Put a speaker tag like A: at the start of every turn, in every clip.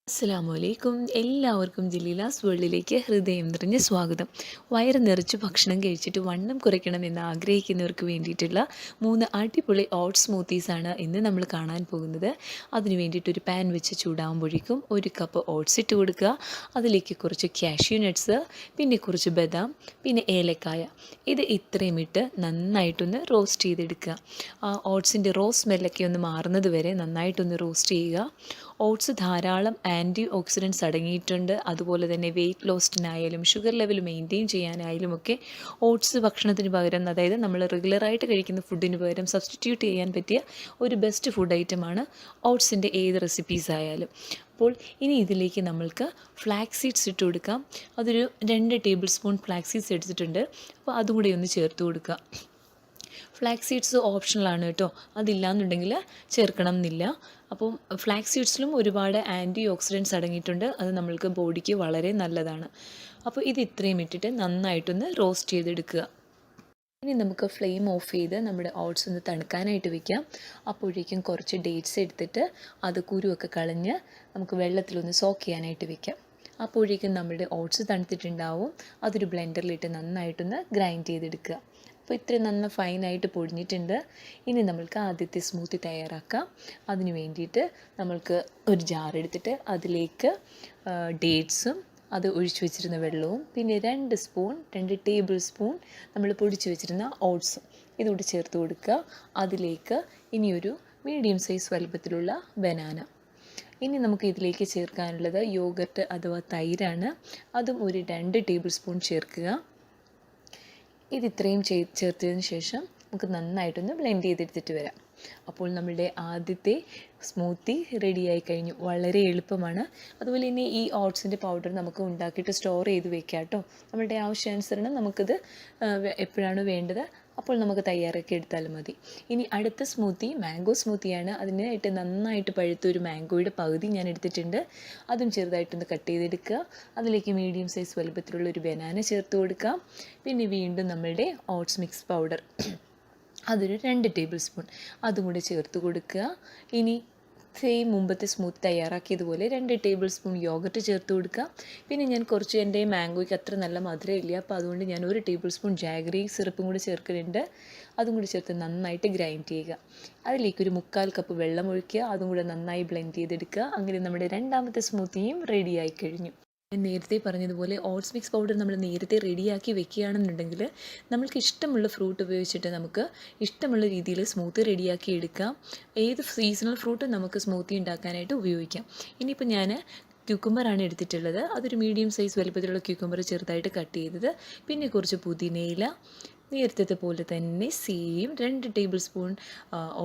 A: അസ്സലാമലൈക്കും. എല്ലാവർക്കും ജലീലാസ് വേൾഡിലേക്ക് ഹൃദയം നിറഞ്ഞ സ്വാഗതം. വയറ് നിറച്ച് ഭക്ഷണം കഴിച്ചിട്ട് വണ്ണം കുറയ്ക്കണമെന്ന് ആഗ്രഹിക്കുന്നവർക്ക് വേണ്ടിയിട്ടുള്ള 3 അടിപൊളി ഓട്സ് സ്മൂത്തീസാണ് ഇന്ന് നമ്മൾ കാണാൻ പോകുന്നത്. അതിന് വേണ്ടിയിട്ടൊരു പാൻ വെച്ച് ചൂടാകുമ്പോഴേക്കും 1 കപ്പ് ഓട്സ് ഇട്ട് കൊടുക്കുക. അതിലേക്ക് കുറച്ച് കാഷ്യൂ നട്ട്സ്, പിന്നെ കുറച്ച് ബദാം, പിന്നെ ഏലക്കായ. ഇത് ഇത്രയും ഇട്ട് നന്നായിട്ടൊന്ന് റോസ്റ്റ് ചെയ്തെടുക്കുക. ആ ഓട്സിൻ്റെ സ്മെല്ലൊക്കെ ഒന്ന് മാറുന്നത് വരെ നന്നായിട്ടൊന്ന് റോസ്റ്റ് ചെയ്യുക. ഓട്സ് ധാരാളം ആൻറ്റി ഓക്സിഡൻറ്റ്സ് അടങ്ങിയിട്ടുണ്ട്. അതുപോലെ തന്നെ വെയിറ്റ് ലോസിനായാലും ഷുഗർ ലെവൽ മെയിൻറ്റെയിൻ ചെയ്യാനായാലും ഒക്കെ ഓട്സ് ഭക്ഷണത്തിന് പകരം, അതായത് നമ്മൾ റെഗുലറായിട്ട് കഴിക്കുന്ന ഫുഡിന് പകരം സബ്സ്റ്റിറ്റ്യൂട്ട് ചെയ്യാൻ പറ്റിയ ഒരു ബെസ്റ്റ് ഫുഡ് ഐറ്റമാണ് ഓട്സിൻ്റെ ഏത് റെസിപ്പീസ് ആയാലും. അപ്പോൾ ഇനി ഇതിലേക്ക് നമ്മൾക്ക് ഫ്ലാക്സ് സീഡ്സ് ഇട്ട് കൊടുക്കാം. അതൊരു 2 ടേബിൾ സ്പൂൺ ഫ്ലാക്സ് സീഡ്സ് എടുത്തിട്ടുണ്ട്. അപ്പോൾ അതും കൂടി ഒന്ന് ചേർത്ത് കൊടുക്കുക. ഫ്ലാക്സ് സീഡ്സ് ഓപ്ഷണലാണ് കേട്ടോ, അതില്ലാന്നുണ്ടെങ്കിൽ ചേർക്കണം എന്നില്ല. അപ്പം ഫ്ലാക്സ് സീഡ്സിലും ഒരുപാട് ആൻറ്റി ഓക്സിഡൻറ്റ്സ് അടങ്ങിയിട്ടുണ്ട്. അത് നമ്മൾക്ക് ബോഡിക്ക് വളരെ നല്ലതാണ്. അപ്പോൾ ഇത് ഇത്രയും ഇട്ടിട്ട് നന്നായിട്ടൊന്ന് റോസ്റ്റ് ചെയ്തെടുക്കുക. ഇനി നമുക്ക് ഫ്ലെയിം ഓഫ് ചെയ്ത് നമ്മുടെ ഓട്സ് ഒന്ന് തണുക്കാനായിട്ട് വെക്കാം. അപ്പോഴേക്കും കുറച്ച് ഡേറ്റ്സ് എടുത്തിട്ട് അത് കുരുവൊക്കെ കളഞ്ഞ് നമുക്ക് വെള്ളത്തിലൊന്ന് സോക്ക് ചെയ്യാനായിട്ട് വെക്കാം. അപ്പോഴേക്കും നമ്മുടെ ഓട്സ് തണുത്തിട്ടുണ്ടാവും. അതൊരു ബ്ലെൻഡറിലിട്ട് നന്നായിട്ടൊന്ന് ഗ്രൈൻഡ് ചെയ്തെടുക്കുക. അപ്പോൾ ഇത്രയും ഫൈനായിട്ട് പൊടിഞ്ഞിട്ടുണ്ട്. ഇനി നമ്മൾക്ക് ആദ്യത്തെ സ്മൂത്തി തയ്യാറാക്കാം. അതിന് വേണ്ടിയിട്ട് നമ്മൾക്ക് ഒരു ജാർ എടുത്തിട്ട് അതിലേക്ക് ഡേറ്റ്സും അത് ഒഴിച്ചു വെച്ചിരുന്ന വെള്ളവും, പിന്നെ 2 ടേബിൾ സ്പൂൺ നമ്മൾ പൊടിച്ച് വെച്ചിരുന്ന ഓട്സും ഇതുകൂടി ചേർത്ത് കൊടുക്കുക. അതിലേക്ക് ഇനിയൊരു മീഡിയം സൈസ് വലുപ്പത്തിലുള്ള ബനാന. ഇനി നമുക്ക് ഇതിലേക്ക് ചേർക്കാനുള്ളത് യോഗർട്ട് അഥവാ തൈരാണ്. അതും ഒരു 2 ടേബിൾ സ്പൂൺ ചേർക്കുക. ഇതിത്രയും ചേർത്തതിന് ശേഷം നമുക്ക് നന്നായിട്ടൊന്ന് ബ്ലെൻഡ് ചെയ്തെടുത്തിട്ട് വരാം. അപ്പോൾ നമ്മളുടെ ആദ്യത്തെ സ്മൂത്തി റെഡിയായി കഴിഞ്ഞു. വളരെ എളുപ്പമാണ്. അതുപോലെ തന്നെ ഈ ഓട്സിൻ്റെ പൗഡർ നമുക്ക് ഉണ്ടാക്കിയിട്ട് സ്റ്റോർ ചെയ്ത് വെക്കാം കേട്ടോ. നമ്മളുടെ ആവശ്യാനുസരണം നമുക്കിത് എപ്പോഴാണ് വേണ്ടത് അപ്പോൾ നമുക്ക് തയ്യാറാക്കി എടുത്താലും മതി. ഇനി അടുത്ത സ്മൂത്തി മാംഗോ സ്മൂത്തിയാണ്. അതിനായിട്ട് നന്നായിട്ട് പഴുത്ത ഒരു മാംഗോയുടെ പകുതി ഞാൻ എടുത്തിട്ടുണ്ട്. അതും ചെറുതായിട്ടൊന്ന് കട്ട് ചെയ്തെടുക്കുക. അതിലേക്ക് മീഡിയം സൈസ് വലുപ്പത്തിലുള്ള ഒരു ബനാന ചേർത്ത് കൊടുക്കാം. പിന്നെ വീണ്ടും നമ്മളുടെ ഓട്സ് മിക്സ് പൗഡർ അതൊരു 2 ടേബിൾ സ്പൂൺ അതും കൂടി ചേർത്ത് കൊടുക്കുക. ഇനി സെയിം മുമ്പത്തെ സ്മൂത്ത് തയ്യാറാക്കിയതുപോലെ 2 ടേബിൾ സ്പൂൺ യോഗർട്ട് ചേർത്ത് കൊടുക്കുക. പിന്നെ ഞാൻ കുറച്ച് എൻ്റെ മാംഗോയ്ക്ക് അത്ര നല്ല മധുരം ഇല്ല, അപ്പോൾ അതുകൊണ്ട് ഞാൻ 1 ടേബിൾ സ്പൂൺ ജാഗറി സിറപ്പും കൂടി ചേർക്കുന്നുണ്ട്. അതും കൂടി ചേർത്ത് നന്നായിട്ട് ഗ്രൈൻഡ് ചെയ്യുക. അതിലേക്ക് ഒരു 1/4 കപ്പ് വെള്ളം ഒഴിക്കുക. അതും കൂടെ നന്നായി ബ്ലെൻഡ് ചെയ്തെടുക്കുക. അങ്ങനെ നമ്മുടെ രണ്ടാമത്തെ സ്മൂത്തിയും റെഡിയായി കഴിഞ്ഞു. ഞാൻ നേരത്തെ പറഞ്ഞതുപോലെ ഓട്സ് മിക്സ് പൗഡർ നമ്മൾ നേരത്തെ റെഡിയാക്കി വെക്കുകയാണെന്നുണ്ടെങ്കിൽ നമ്മൾക്ക് ഇഷ്ടമുള്ള ഫ്രൂട്ട് ഉപയോഗിച്ചിട്ട് നമുക്ക് ഇഷ്ടമുള്ള രീതിയിൽ സ്മൂത്തി റെഡിയാക്കി എടുക്കാം. ഏത് സീസണൽ ഫ്രൂട്ടും നമുക്ക് സ്മൂത്തി ഉണ്ടാക്കാനായിട്ട് ഉപയോഗിക്കാം. ഇനിയിപ്പോൾ ഞാൻ ക്യൂക്കുംബറാണ് എടുത്തിട്ടുള്ളത്. അതൊരു മീഡിയം സൈസ് വലുപ്പത്തിലുള്ള ക്യൂക്കുംബർ ചെറുതായിട്ട് കട്ട് ചെയ്തത്, പിന്നെ കുറച്ച് പുതിനയില, നേരത്തെ പോലെ തന്നെ same 2 table spoon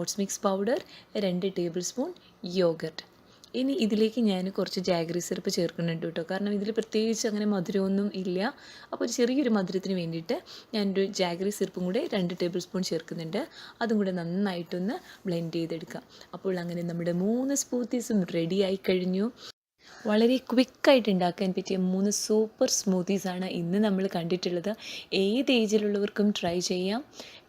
A: oats mix powder, 2 table spoon yoghurt. ഇനി ഇതിലേക്ക് ഞാൻ കുറച്ച് ജാഗറി സിറപ്പ് ചേർക്കുന്നുണ്ട് കേട്ടോ. കാരണം ഇതിൽ പ്രത്യേകിച്ച് അങ്ങനെ മധുരമൊന്നും ഇല്ല. അപ്പോൾ ഒരു ചെറിയൊരു മധുരത്തിന് വേണ്ടിയിട്ട് ഞാനൊരു ജാഗറി സിറപ്പും കൂടെ 2 ടേബിൾ സ്പൂൺ ചേർക്കുന്നുണ്ട്. അതും കൂടെ നന്നായിട്ടൊന്ന് ബ്ലെൻഡ് ചെയ്തെടുക്കാം. അപ്പോൾ അങ്ങനെ നമ്മുടെ 3 സ്മൂത്തീസും റെഡിയായി കഴിഞ്ഞു. വളരെ ക്വിക്കായിട്ട് ഉണ്ടാക്കാൻ പറ്റിയ 3 സൂപ്പർ സ്മൂത്തീസാണ് ഇന്ന് നമ്മൾ കണ്ടിട്ടുള്ളത്. ഏത് ഏജിലുള്ളവർക്കും ട്രൈ ചെയ്യാം.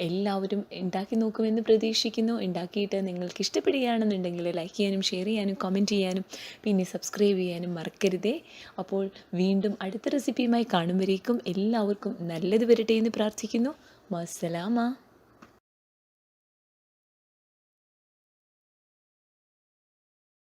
A: എല്ലാവരും ഉണ്ടാക്കി നോക്കുമെന്ന് പ്രതീക്ഷിക്കുന്നു. ഉണ്ടാക്കിയിട്ട് നിങ്ങൾക്ക് ഇഷ്ടപ്പെടുകയാണെന്നുണ്ടെങ്കിൽ ലൈക്ക് ചെയ്യാനും ഷെയർ ചെയ്യാനും കമൻറ്റ് ചെയ്യാനും പിന്നെ സബ്സ്ക്രൈബ് ചെയ്യാനും മറക്കരുതേ. അപ്പോൾ വീണ്ടും അടുത്ത റെസിപ്പിയുമായി കാണുമ്പോഴേക്കും എല്ലാവർക്കും നല്ലത് വരട്ടെ എന്ന് പ്രാർത്ഥിക്കുന്നു. മസ്സലാമ.